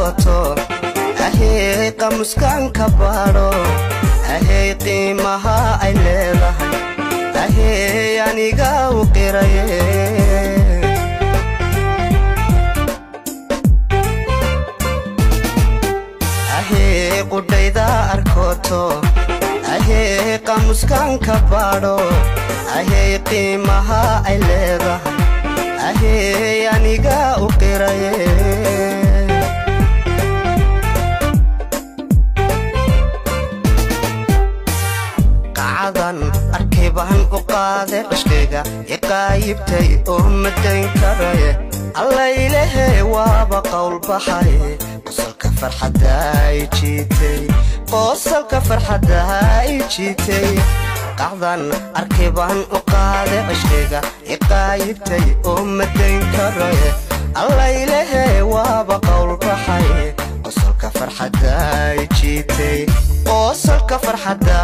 arkoto ahey qamuskan ka baaro ahey qiimaha ay leedahay ahey aniga u qiraye ahey qudayda arkoto ahey qamuskan ka baaro ahey qiimaha ay leedahay ahey aniga u qiraye qacadan arkiban u qaade qashkayga iqaayibtay oo madayn karaye alla ilaahay waaba qowl baxay qosolka farxadda ay jiitay qosolka farxadda ay jiitay qacadan arkiban u qaade qashkayga iqaayibtay oo madayn karaye alla ilaahay waaba qowl baxay qosolka farxadda ay jiitay qosolka farxadda